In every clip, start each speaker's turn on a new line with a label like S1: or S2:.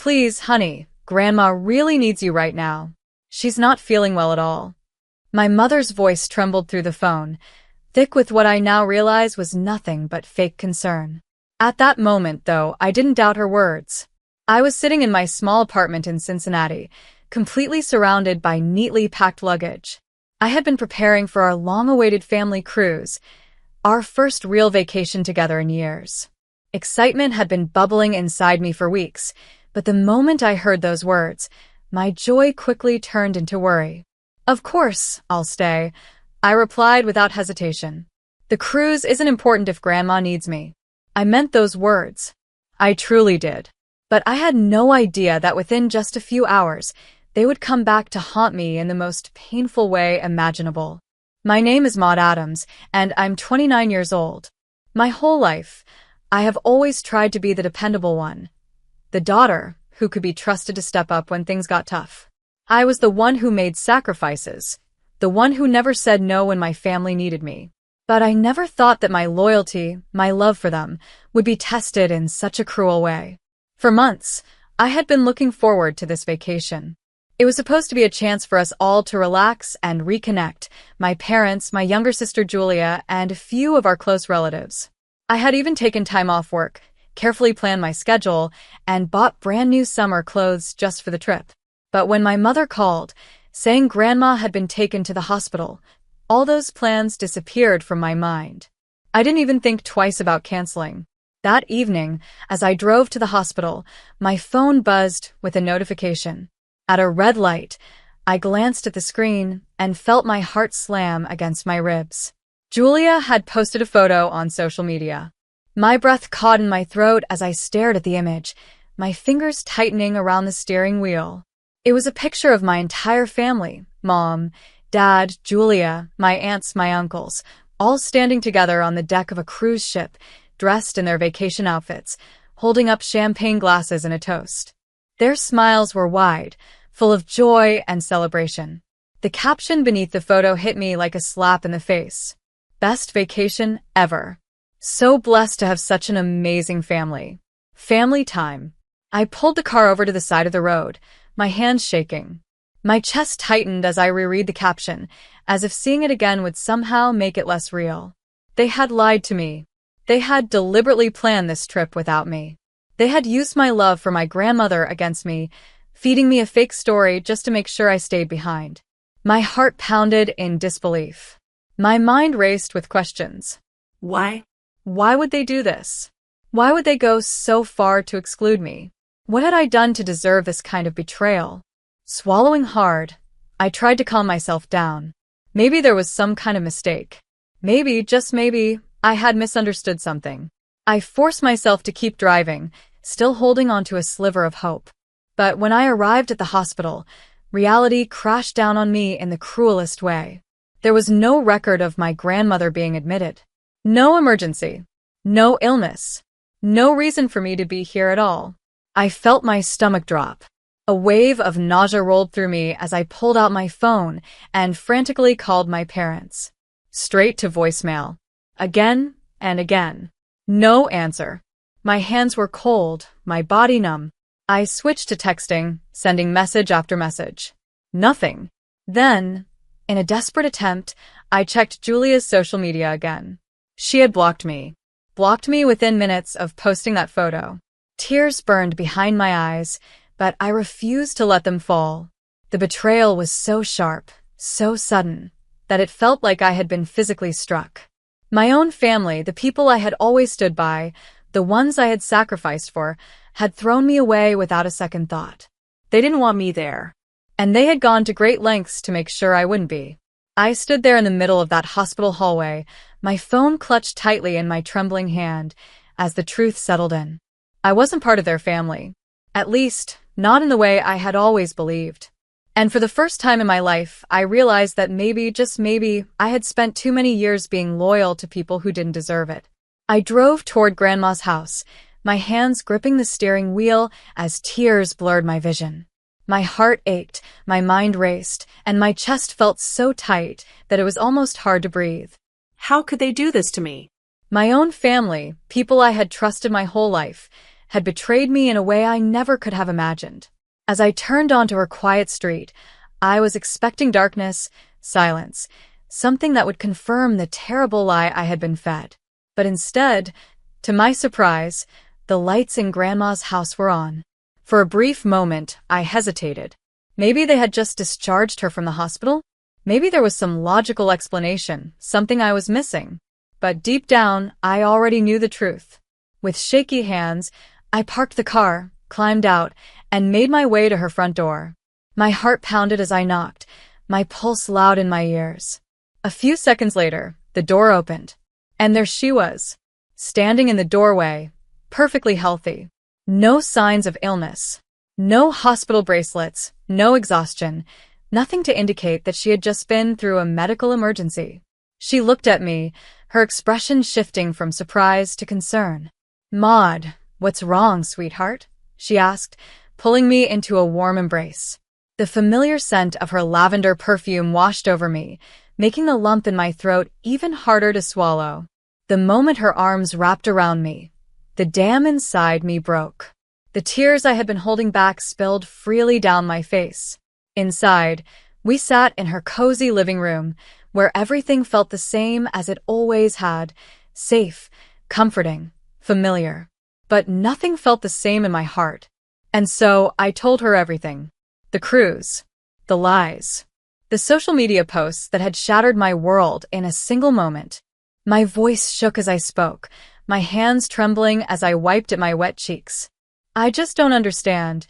S1: Please, honey, Grandma really needs you right now. She's not feeling well at all. My mother's voice trembled through the phone, thick with what I now realize was nothing but fake concern. At that moment, though, I didn't doubt her words. I was sitting in my small apartment in Cincinnati, completely surrounded by neatly packed luggage. I had been preparing for our long-awaited family cruise, our first real vacation together in years. Excitement had been bubbling inside me for weeks, but the moment I heard those words, my joy quickly turned into worry. Of course, I'll stay, I replied without hesitation. The cruise isn't important if Grandma needs me. I meant those words. I truly did. But I had no idea that within just a few hours, they would come back to haunt me in the most painful way imaginable. My name is Maud Adams, and I'm 29 years old. My whole life, I have always tried to be the dependable one. The daughter who could be trusted to step up when things got tough. I was the one who made sacrifices, the one who never said no when my family needed me. But I never thought that my loyalty, my love for them, would be tested in such a cruel way. For months, I had been looking forward to this vacation. It was supposed to be a chance for us all to relax and reconnect, my parents, my younger sister Julia, and a few of our close relatives. I had even taken time off work, carefully planned my schedule, and bought brand new summer clothes just for the trip. But when my mother called, saying Grandma had been taken to the hospital, all those plans disappeared from my mind. I didn't even think twice about canceling. That evening, as I drove to the hospital, my phone buzzed with a notification. At a red light, I glanced at the screen and felt my heart slam against my ribs. Julia had posted a photo on social media. My breath caught in my throat as I stared at the image, my fingers tightening around the steering wheel. It was a picture of my entire family, Mom, Dad, Julia, my aunts, my uncles, all standing together on the deck of a cruise ship, dressed in their vacation outfits, holding up champagne glasses and a toast. Their smiles were wide, full of joy and celebration. The caption beneath the photo hit me like a slap in the face. Best vacation ever. So blessed to have such an amazing family. Family time. I pulled the car over to the side of the road, my hands shaking. My chest tightened as I reread the caption, as if seeing it again would somehow make it less real. They had lied to me. They had deliberately planned this trip without me. They had used my love for my grandmother against me, feeding me a fake story just to make sure I stayed behind. My heart pounded in disbelief. My mind raced with questions.
S2: Why?
S1: Why would they do this? Why would they go so far to exclude me? What had I done to deserve this kind of betrayal? Swallowing hard, I tried to calm myself down. Maybe there was some kind of mistake. Maybe, just maybe, I had misunderstood something. I forced myself to keep driving, still holding on to a sliver of hope. But when I arrived at the hospital, reality crashed down on me in the cruelest way. There was no record of my grandmother being admitted. No emergency. No illness. No reason for me to be here at all. I felt my stomach drop. A wave of nausea rolled through me as I pulled out my phone and frantically called my parents. Straight to voicemail. Again and again. No answer. My hands were cold, my body numb. I switched to texting, sending message after message. Nothing. Then, in a desperate attempt, I checked Julia's social media again. She had blocked me. Blocked me within minutes of posting that photo. Tears burned behind my eyes, but I refused to let them fall. The betrayal was so sharp, so sudden, that it felt like I had been physically struck. My own family, the people I had always stood by, the ones I had sacrificed for, had thrown me away without a second thought. They didn't want me there. And they had gone to great lengths to make sure I wouldn't be. I stood there in the middle of that hospital hallway, my phone clutched tightly in my trembling hand, as the truth settled in. I wasn't part of their family. At least, not in the way I had always believed. And for the first time in my life, I realized that maybe, just maybe, I had spent too many years being loyal to people who didn't deserve it. I drove toward Grandma's house, my hands gripping the steering wheel as tears blurred my vision. My heart ached, my mind raced, and my chest felt so tight that it was almost hard to breathe.
S2: How could they do this to me?
S1: My own family, people I had trusted my whole life, had betrayed me in a way I never could have imagined. As I turned onto her quiet street, I was expecting darkness, silence, something that would confirm the terrible lie I had been fed. But instead, to my surprise, the lights in Grandma's house were on. For a brief moment, I hesitated. Maybe they had just discharged her from the hospital? Maybe there was some logical explanation, something I was missing. But deep down, I already knew the truth. With shaky hands, I parked the car, climbed out, and made my way to her front door. My heart pounded as I knocked, my pulse loud in my ears. A few seconds later, the door opened, and there she was, standing in the doorway, perfectly healthy. No signs of illness. No hospital bracelets, no exhaustion, nothing to indicate that she had just been through a medical emergency. She looked at me, her expression shifting from surprise to concern. "Maud, what's wrong, sweetheart?" she asked, pulling me into a warm embrace. The familiar scent of her lavender perfume washed over me, making the lump in my throat even harder to swallow. The moment her arms wrapped around me, the dam inside me broke. The tears I had been holding back spilled freely down my face. Inside, we sat in her cozy living room, where everything felt the same as it always had, safe, comforting, familiar. But nothing felt the same in my heart. And so I told her everything. The cruise, the lies, the social media posts that had shattered my world in a single moment. My voice shook as I spoke, my hands trembling as I wiped at my wet cheeks. "I just don't understand,"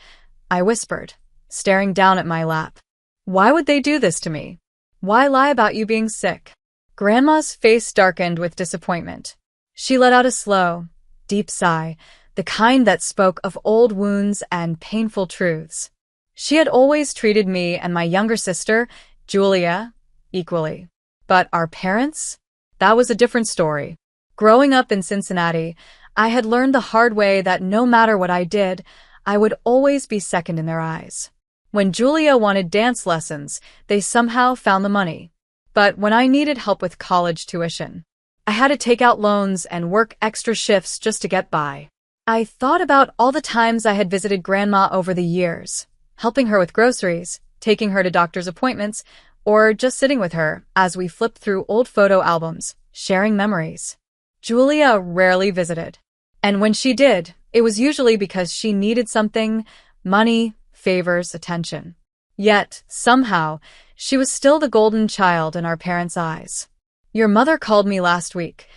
S1: I whispered, staring down at my lap. "Why would they do this to me? Why lie about you being sick?" Grandma's face darkened with disappointment. She let out a slow, deep sigh, the kind that spoke of old wounds and painful truths. She had always treated me and my younger sister, Julia, equally. But our parents? That was a different story. Growing up in Cincinnati, I had learned the hard way that no matter what I did, I would always be second in their eyes. When Julia wanted dance lessons, they somehow found the money. But when I needed help with college tuition, I had to take out loans and work extra shifts just to get by. I thought about all the times I had visited Grandma over the years, helping her with groceries, taking her to doctor's appointments, or just sitting with her as we flipped through old photo albums, sharing memories. Julia rarely visited. And when she did, it was usually because she needed something: money, favors, attention. Yet, somehow, she was still the golden child in our parents' eyes. "Your mother called me last week,"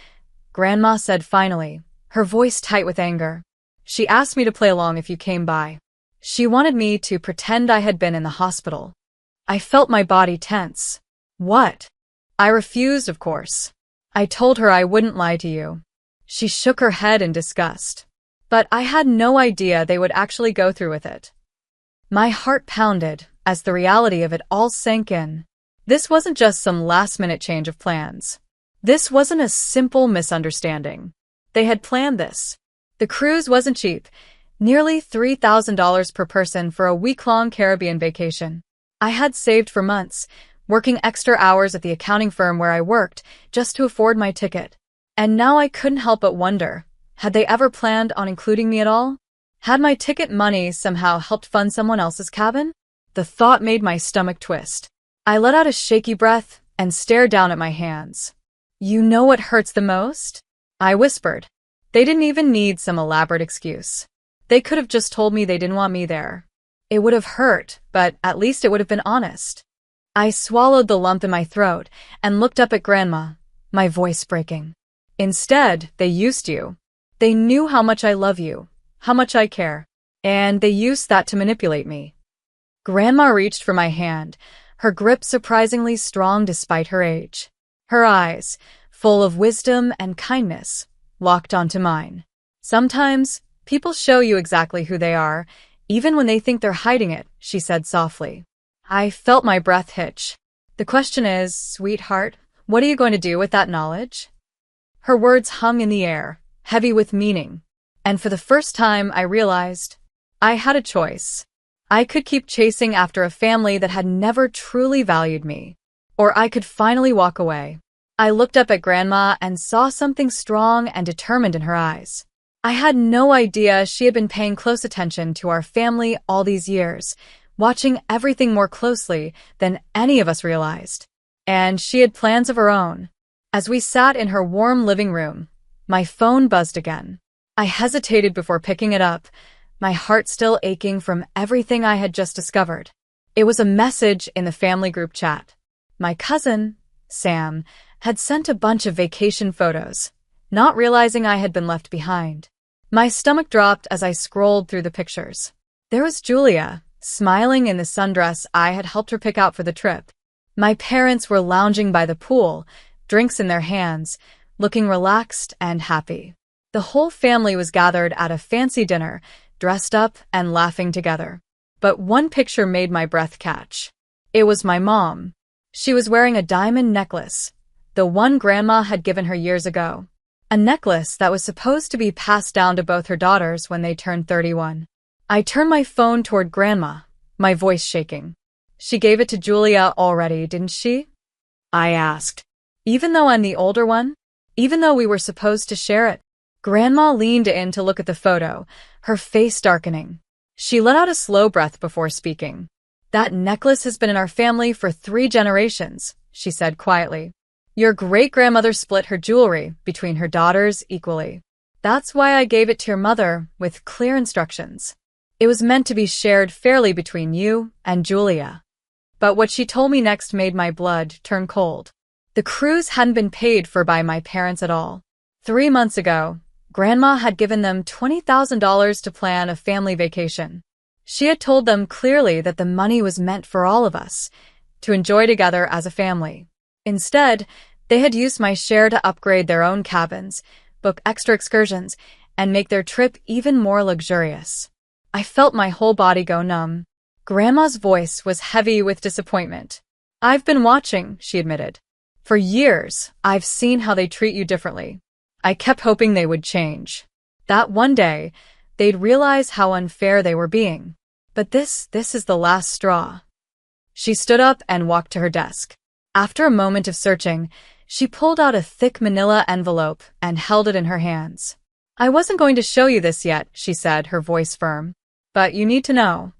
S1: Grandma said finally, her voice tight with anger. "She asked me to play along if you came by. She wanted me to pretend I had been in the hospital." I felt my body tense. "What?" I refused, of course. I told her I wouldn't lie to you. She shook her head in disgust. But I had no idea they would actually go through with it. My heart pounded as the reality of it all sank in. This wasn't just some last-minute change of plans. This wasn't a simple misunderstanding. They had planned this. The cruise wasn't cheap, nearly $3,000 per person for a week-long Caribbean vacation. I had saved for months, working extra hours at the accounting firm where I worked just to afford my ticket. And now I couldn't help but wonder, had they ever planned on including me at all? Had my ticket money somehow helped fund someone else's cabin? The thought made my stomach twist. I let out a shaky breath and stared down at my hands. "You know what hurts the most?" I whispered. They didn't even need some elaborate excuse. They could have just told me they didn't want me there. It would have hurt, but at least it would have been honest. I swallowed the lump in my throat and looked up at Grandma, my voice breaking. "Instead, they used you. They knew how much I love you, how much I care, and they used that to manipulate me." Grandma reached for my hand, her grip surprisingly strong despite her age. Her eyes, full of wisdom and kindness, locked onto mine. "Sometimes, people show you exactly who they are, even when they think they're hiding it," she said softly. I felt my breath hitch. "The question is, sweetheart, what are you going to do with that knowledge?" Her words hung in the air, heavy with meaning. And for the first time, I realized I had a choice. I could keep chasing after a family that had never truly valued me, or I could finally walk away. I looked up at Grandma and saw something strong and determined in her eyes. I had no idea she had been paying close attention to our family all these years, watching everything more closely than any of us realized. And she had plans of her own. As we sat in her warm living room, my phone buzzed again. I hesitated before picking it up, my heart still aching from everything I had just discovered. It was a message in the family group chat. My cousin, Sam, had sent a bunch of vacation photos, not realizing I had been left behind. My stomach dropped as I scrolled through the pictures. There was Julia, smiling in the sundress I had helped her pick out for the trip. My parents were lounging by the pool, drinks in their hands, looking relaxed and happy. The whole family was gathered at a fancy dinner, dressed up and laughing together. But one picture made my breath catch. It was my mom. She was wearing a diamond necklace, the one Grandma had given her years ago. A necklace that was supposed to be passed down to both her daughters when they turned 31. I turned my phone toward Grandma, my voice shaking. She gave it to Julia already, didn't she? I asked. Even though I'm the older one? Even though we were supposed to share it? Grandma leaned in to look at the photo, her face darkening. She let out a slow breath before speaking. That necklace has been in our family for 3 generations, she said quietly. Your great-grandmother split her jewelry between her daughters equally. That's why I gave it to your mother with clear instructions. It was meant to be shared fairly between you and Julia. But what she told me next made my blood turn cold. The cruise hadn't been paid for by my parents at all. 3 months ago, Grandma had given them $20,000 to plan a family vacation. She had told them clearly that the money was meant for all of us, to enjoy together as a family. Instead, they had used my share to upgrade their own cabins, book extra excursions, and make their trip even more luxurious. I felt my whole body go numb. Grandma's voice was heavy with disappointment. I've been watching, she admitted. For years, I've seen how they treat you differently. I kept hoping they would change. That one day, they'd realize how unfair they were being. But this is the last straw. She stood up and walked to her desk. After a moment of searching, she pulled out a thick manila envelope and held it in her hands. I wasn't going to show you this yet, she said, her voice firm. But you need to know.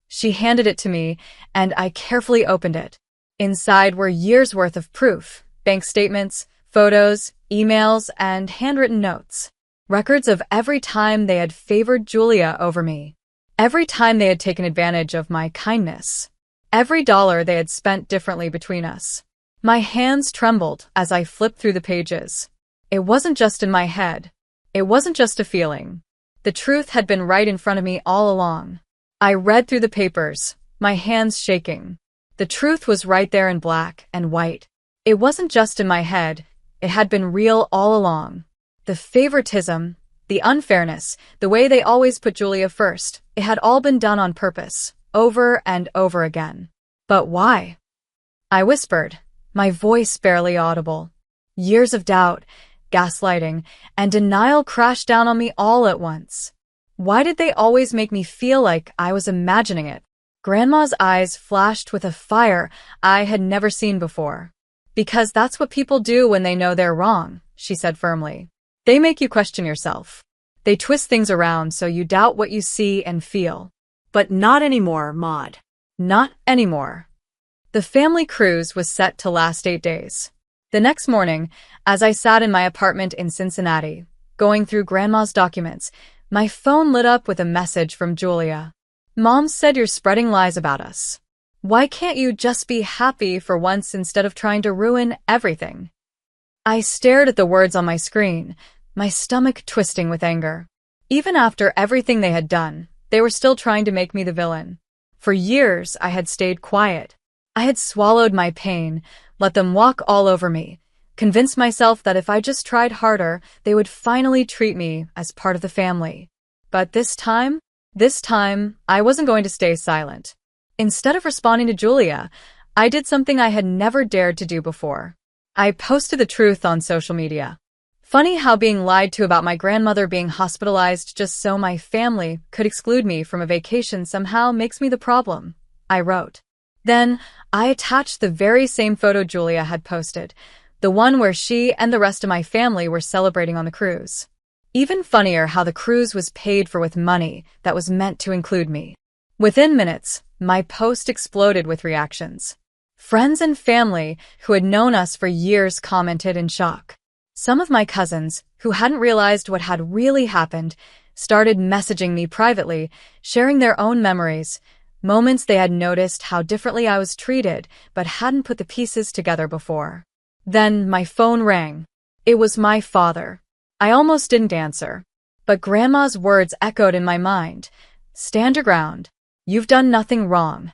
S1: She handed it to me, and I carefully opened it. Inside were years' worth of proof, bank statements, photos, emails, and handwritten notes. Records of every time they had favored Julia over me. Every time they had taken advantage of my kindness. Every dollar they had spent differently between us. My hands trembled as I flipped through the pages. It wasn't just in my head. It wasn't just a feeling. The truth had been right in front of me all along. I read through the papers, my hands shaking. The truth was right there in black and white. It wasn't just in my head. It had been real all along. The favoritism, the unfairness, the way they always put Julia first, it had all been done on purpose, over and over again. But why? I whispered, my voice barely audible. Years of doubt, gaslighting, and denial crashed down on me all at once. Why did they always make me feel like I was imagining it? Grandma's eyes flashed with a fire I had never seen before. Because that's what people do when they know they're wrong, she said firmly. They make you question yourself. They twist things around so you doubt what you see and feel. But not anymore, Maud. Not anymore. The family cruise was set to last 8 days. The next morning, as I sat in my apartment in Cincinnati, going through Grandma's documents, my phone lit up with a message from Julia. Mom said you're spreading lies about us. Why can't you just be happy for once instead of trying to ruin everything? I stared at the words on my screen, my stomach twisting with anger. Even after everything they had done, they were still trying to make me the villain. For years, I had stayed quiet. I had swallowed my pain, let them walk all over me, convinced myself that if I just tried harder, they would finally treat me as part of the family. But this time, I wasn't going to stay silent. Instead of responding to Julia, I did something I had never dared to do before. I posted the truth on social media. Funny how being lied to about my grandmother being hospitalized just so my family could exclude me from a vacation somehow makes me the problem, I wrote. Then, I attached the very same photo Julia had posted, the one where she and the rest of my family were celebrating on the cruise. Even funnier how the cruise was paid for with money that was meant to include me. Within minutes, my post exploded with reactions. Friends and family who had known us for years commented in shock. Some of my cousins, who hadn't realized what had really happened, started messaging me privately, sharing their own memories, moments they had noticed how differently I was treated but hadn't put the pieces together before. Then my phone rang. It was my father. I almost didn't answer, but Grandma's words echoed in my mind. Stand your ground. You've done nothing wrong.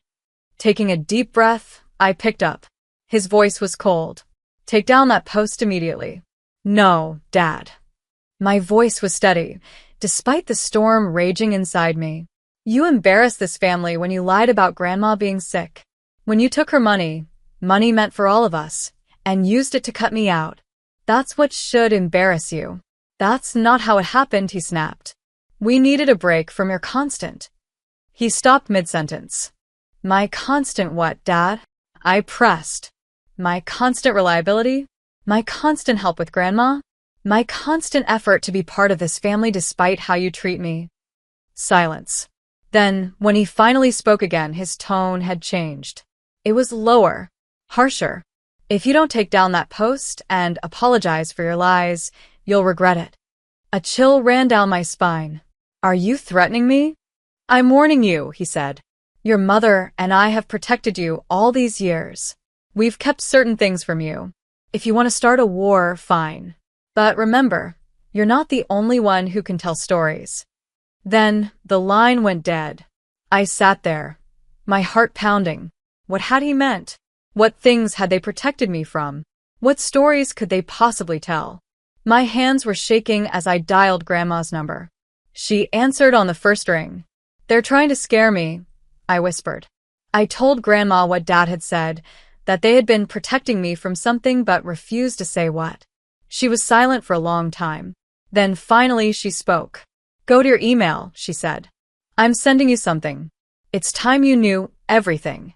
S1: Taking a deep breath, I picked up. His voice was cold. Take down that post immediately. No, Dad. My voice was steady, despite the storm raging inside me. You embarrassed this family when you lied about Grandma being sick. When you took her money meant for all of us, and used it to cut me out. That's what should embarrass you. That's not how it happened, he snapped. We needed a break from your constant. He stopped mid-sentence. My constant what, Dad? I pressed. My constant reliability? My constant help with Grandma? My constant effort to be part of this family despite how you treat me? Silence. Then, when he finally spoke again, his tone had changed. It was lower, harsher. If you don't take down that post and apologize for your lies, you'll regret it. A chill ran down my spine. Are you threatening me? I'm warning you, he said. Your mother and I have protected you all these years. We've kept certain things from you. If you want to start a war, fine. But remember, you're not the only one who can tell stories. Then the line went dead. I sat there, my heart pounding. What had he meant? What things had they protected me from? What stories could they possibly tell? My hands were shaking as I dialed Grandma's number. She answered on the first ring. They're trying to scare me, I whispered. I told Grandma what Dad had said, that they had been protecting me from something but refused to say what. She was silent for a long time. Then finally she spoke. Go to your email, she said. I'm sending you something. It's time you knew everything.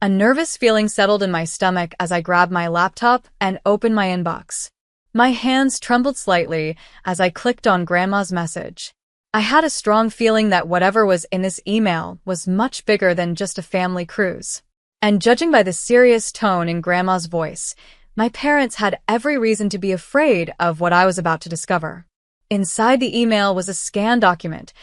S1: A nervous feeling settled in my stomach as I grabbed my laptop and opened my inbox. My hands trembled slightly as I clicked on Grandma's message. I had a strong feeling that whatever was in this email was much bigger than just a family cruise. And judging by the serious tone in Grandma's voice, my parents had every reason to be afraid of what I was about to discover. Inside the email was a scanned document,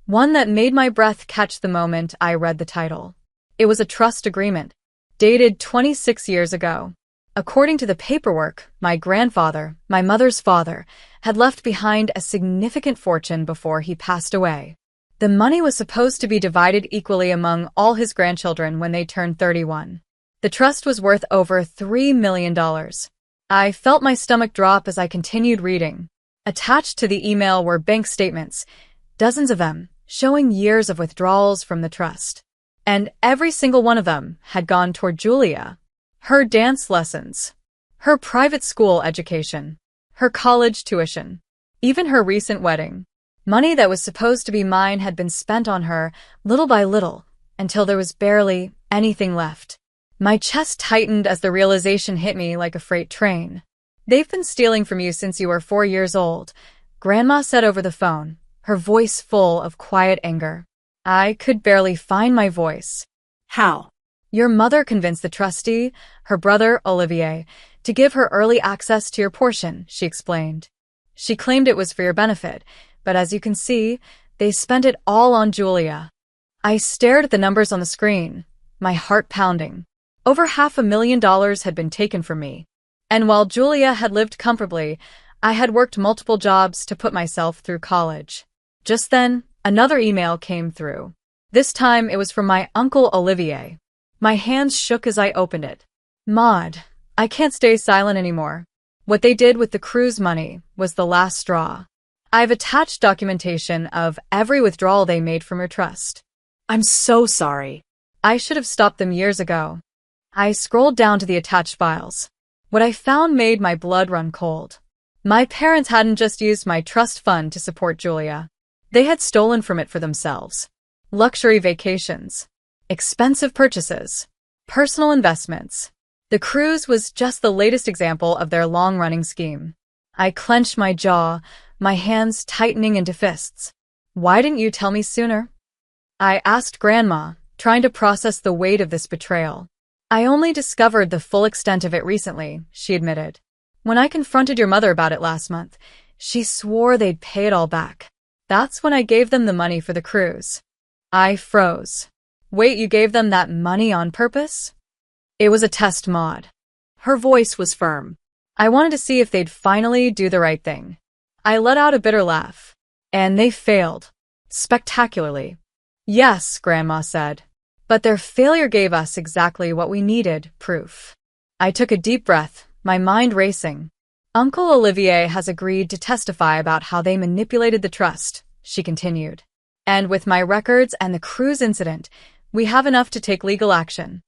S1: one that made my breath catch the moment I read the title. It was a trust agreement, dated 26 years ago. According to the paperwork, my grandfather, my mother's father, had left behind a significant fortune before he passed away. The money was supposed to be divided equally among all his grandchildren when they turned 31. The trust was worth over $3 million. I felt my stomach drop as I continued reading. Attached to the email were bank statements, dozens of them, showing years of withdrawals from the trust. And every single one of them had gone toward Julia. Her dance lessons, her private school education, her college tuition, even her recent wedding. Money that was supposed to be mine had been spent on her, little by little, until there was barely anything left. My chest tightened as the realization hit me like a freight train. They've been stealing from you since you were 4 years old, Grandma said over the phone, her voice full of quiet anger. I could barely find my voice.
S2: How?
S1: Your mother convinced the trustee, her brother, Olivier, to give her early access to your portion, she explained. She claimed it was for your benefit, but as you can see, they spent it all on Julia. I stared at the numbers on the screen, my heart pounding. Over $500,000 had been taken from me. And while Julia had lived comfortably, I had worked multiple jobs to put myself through college. Just then, another email came through. This time it was from my uncle Olivier. My hands shook as I opened it. Maud, I can't stay silent anymore. What they did with the cruise money was the last straw. I've attached documentation of every withdrawal they made from your trust.
S2: I'm so sorry.
S1: I should have stopped them years ago. I scrolled down to the attached files. What I found made my blood run cold. My parents hadn't just used my trust fund to support Julia. They had stolen from it for themselves. Luxury vacations, expensive purchases, personal investments. The cruise was just the latest example of their long-running scheme. I clenched my jaw, my hands tightening into fists. Why didn't you tell me sooner? I asked Grandma, trying to process the weight of this betrayal. I only discovered the full extent of it recently, she admitted. When I confronted your mother about it last month, she swore they'd pay it all back. That's when I gave them the money for the cruise. I froze. Wait, you gave them that money on purpose? It was a test, Maud.
S2: Her voice was firm.
S1: I wanted to see if they'd finally do the right thing. I let out a bitter laugh. And they failed. Spectacularly. Yes, Grandma said. But their failure gave us exactly what we needed, proof. I took a deep breath, my mind racing. Uncle Olivier has agreed to testify about how they manipulated the trust, she continued. And with my records and the cruise incident, we have enough to take legal action.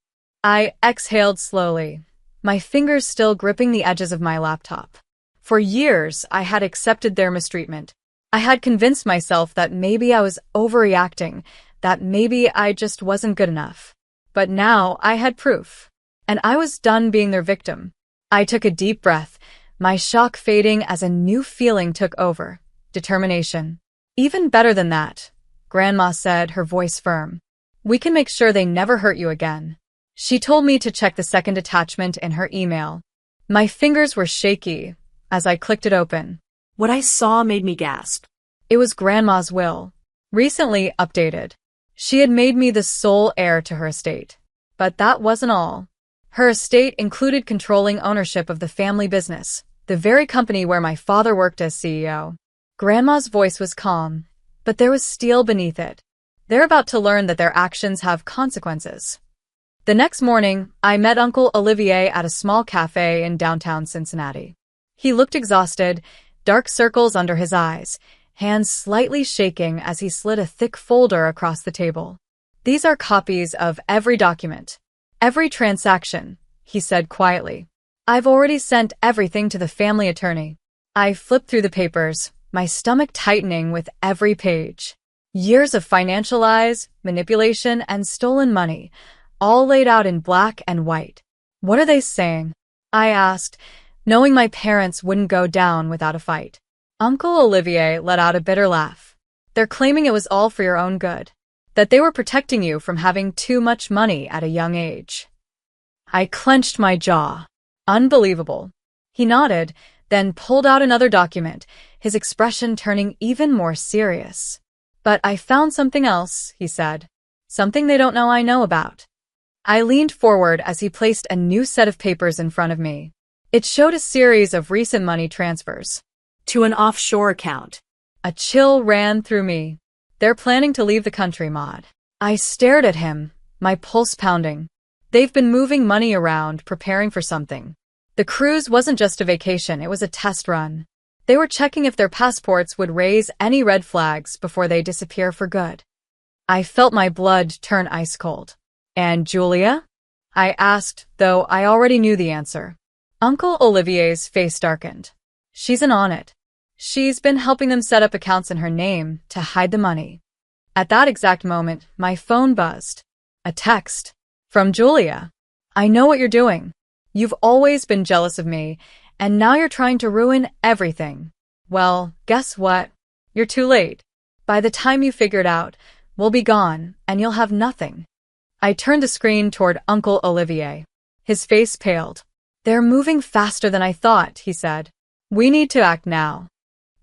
S1: I exhaled slowly, my fingers still gripping the edges of my laptop. For years, I had accepted their mistreatment. I had convinced myself that maybe I was overreacting, that maybe I just wasn't good enough. But now I had proof. And I was done being their victim. I took a deep breath, my shock fading as a new feeling took over. Determination. Even better than that, Grandma said, her voice firm. We can make sure they never hurt you again. She told me to check the second attachment in her email. My fingers were shaky as I clicked it open.
S2: What I saw made me gasp.
S1: It was Grandma's will, recently updated. She had made me the sole heir to her estate. But that wasn't all. Her estate included controlling ownership of the family business, the very company where my father worked as CEO. Grandma's voice was calm, but there was steel beneath it. They're about to learn that their actions have consequences. The next morning, I met Uncle Olivier at a small cafe in downtown Cincinnati. He looked exhausted, dark circles under his eyes, hands slightly shaking as he slid a thick folder across the table. These are copies of every document, every transaction, he said quietly. I've already sent everything to the family attorney. I flipped through the papers, my stomach tightening with every page. Years of financial lies, manipulation, and stolen money, all laid out in black and white. What are they saying? I asked, knowing my parents wouldn't go down without a fight. Uncle Olivier let out a bitter laugh. They're claiming it was all for your own good, that they were protecting you from having too much money at a young age. I clenched my jaw. Unbelievable. He nodded, then pulled out another document, his expression turning even more serious. But I found something else, he said. Something they don't know I know about. I leaned forward as he placed a new set of papers in front of me. It showed a series of recent money transfers.
S2: To an offshore account.
S1: A chill ran through me. They're planning to leave the country, Maud. I stared at him, my pulse pounding. They've been moving money around, preparing for something. The cruise wasn't just a vacation, it was a test run. They were checking if their passports would raise any red flags before they disappear for good. I felt my blood turn ice cold. And Julia? I asked, though I already knew the answer. Uncle Olivier's face darkened. She's in on it. She's been helping them set up accounts in her name to hide the money. At that exact moment, my phone buzzed. A text. From Julia. I know what you're doing. You've always been jealous of me, and now you're trying to ruin everything. Well, guess what? You're too late. By the time you figure it out, we'll be gone, and you'll have nothing. I turned the screen toward Uncle Olivier. His face paled. They're moving faster than I thought, he said. We need to act now.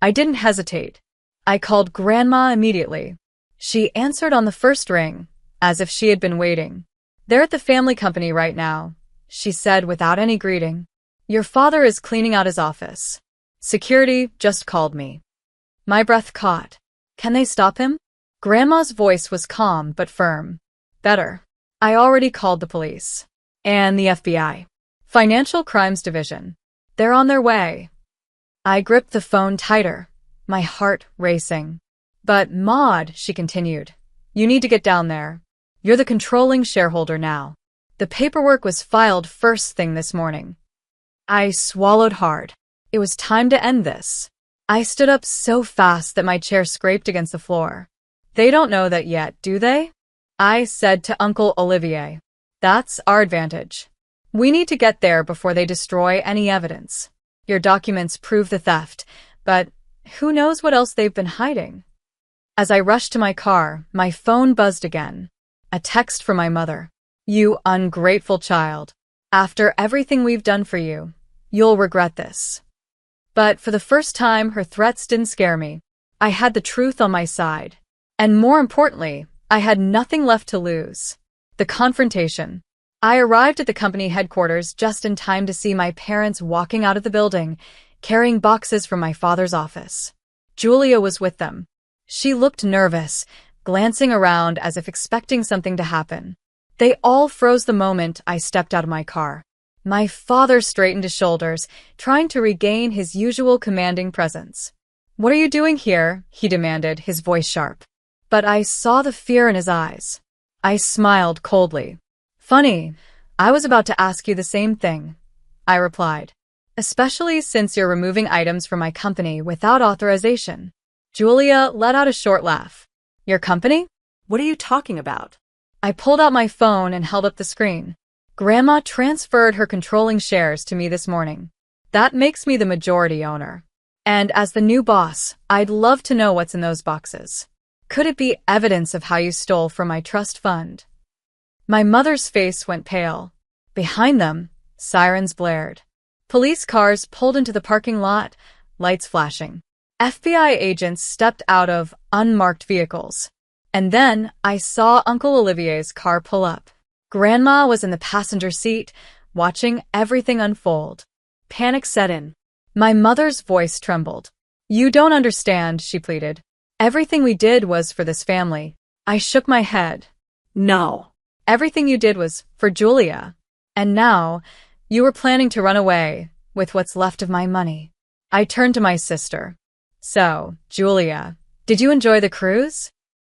S1: I didn't hesitate. I called Grandma immediately. She answered on the first ring, as if she had been waiting. They're at the family company right now, she said without any greeting. Your father is cleaning out his office. Security just called me. My breath caught. Can they stop him? Grandma's voice was calm but firm. Better. I already called the police. And the FBI. Financial Crimes Division. They're on their way. I gripped the phone tighter, my heart racing. But Maud, she continued, you need to get down there. You're the controlling shareholder now. The paperwork was filed first thing this morning. I swallowed hard. It was time to end this. I stood up so fast that my chair scraped against the floor. They don't know that yet, do they? I said to Uncle Olivier. That's our advantage. We need to get there before they destroy any evidence. Your documents prove the theft, but Who knows what else they've been hiding? As I rushed to my car, my phone buzzed again. A text from my mother. You ungrateful child. After everything we've done for you, you'll regret this. But for the first time, her threats didn't scare me. I had the truth on my side. And more importantly, I had nothing left to lose. The confrontation. I arrived at the company headquarters just in time to see my parents walking out of the building, carrying boxes from my father's office. Julia was with them. She looked nervous, glancing around as if expecting something to happen. They all froze the moment I stepped out of my car. My father straightened his shoulders, trying to regain his usual commanding presence. "What are you doing here?" he demanded, his voice sharp. But I saw the fear in his eyes. I smiled coldly. "Funny, I was about to ask you the same thing," I replied. "Especially since you're removing items from my company without authorization." Julia let out a short laugh. "Your company?
S2: What are you talking about?"
S1: I pulled out my phone and held up the screen. "Grandma transferred her controlling shares to me this morning. That makes me the majority owner. And as the new boss, I'd love to know what's in those boxes. Could it be evidence of how you stole from my trust fund?" My mother's face went pale. Behind them, sirens blared. Police cars pulled into the parking lot, lights flashing. FBI agents stepped out of unmarked vehicles. And then I saw Uncle Olivier's car pull up. Grandma was in the passenger seat, watching everything unfold. Panic set in. My mother's voice trembled. "You don't understand," she pleaded. "Everything we did was for this family." I shook my head.
S2: No.
S1: "Everything you did was for Julia. And now, you were planning to run away with what's left of my money." I turned to my sister. "So, Julia, did you enjoy the cruise?"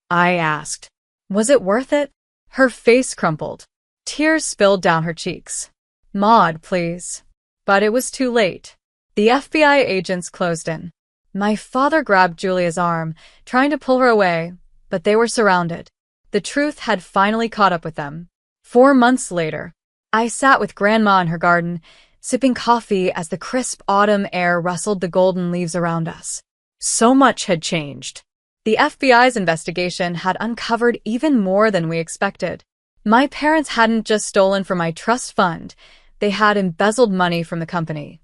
S1: I asked. "Was it worth it?" Her face crumpled. Tears spilled down her cheeks. "Maud, please." But it was too late. The FBI agents closed in. My father grabbed Julia's arm, trying to pull her away, but they were surrounded. The truth had finally caught up with them. 4 months later, I sat with Grandma in her garden, sipping coffee as the crisp autumn air rustled the golden leaves around us. So much had changed. The FBI's investigation had uncovered even more than we expected. My parents hadn't just stolen from my trust fund, they had embezzled money from the company,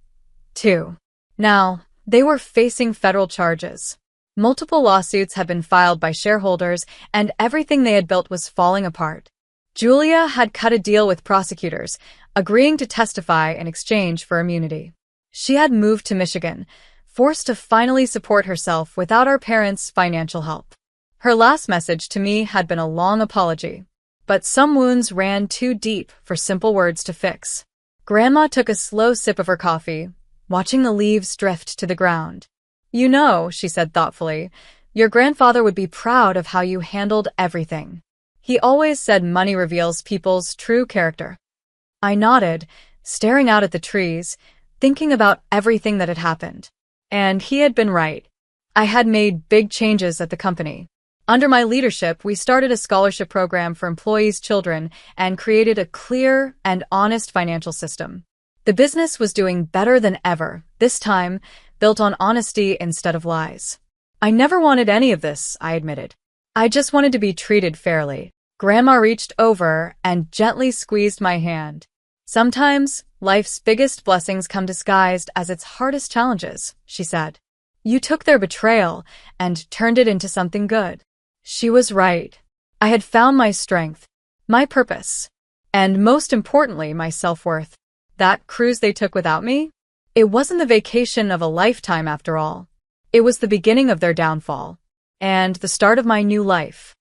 S1: too. Now, they were facing federal charges. Multiple lawsuits had been filed by shareholders, and everything they had built was falling apart. Julia had cut a deal with prosecutors, agreeing to testify in exchange for immunity. She had moved to Michigan, forced to finally support herself without our parents' financial help. Her last message to me had been a long apology, but some wounds ran too deep for simple words to fix. Grandma took a slow sip of her coffee, watching the leaves drift to the ground. "You know," she said thoughtfully, "your grandfather would be proud of how you handled everything. He always said money reveals people's true character." I nodded, staring out at the trees, thinking about everything that had happened. And he had been right. I had made big changes at the company. Under my leadership, we started a scholarship program for employees' children and created a clear and honest financial system. The business was doing better than ever, this time built on honesty instead of lies. I never wanted any of this, I admitted. I just wanted to be treated fairly. Grandma reached over and gently squeezed my hand. "Sometimes, life's biggest blessings come disguised as its hardest challenges," she said. "You took their betrayal and turned it into something good." She was right. I had found my strength, my purpose, and most importantly, my self-worth. That cruise they took without me? It wasn't the vacation of a lifetime after all. It was the beginning of their downfall, and the start of my new life.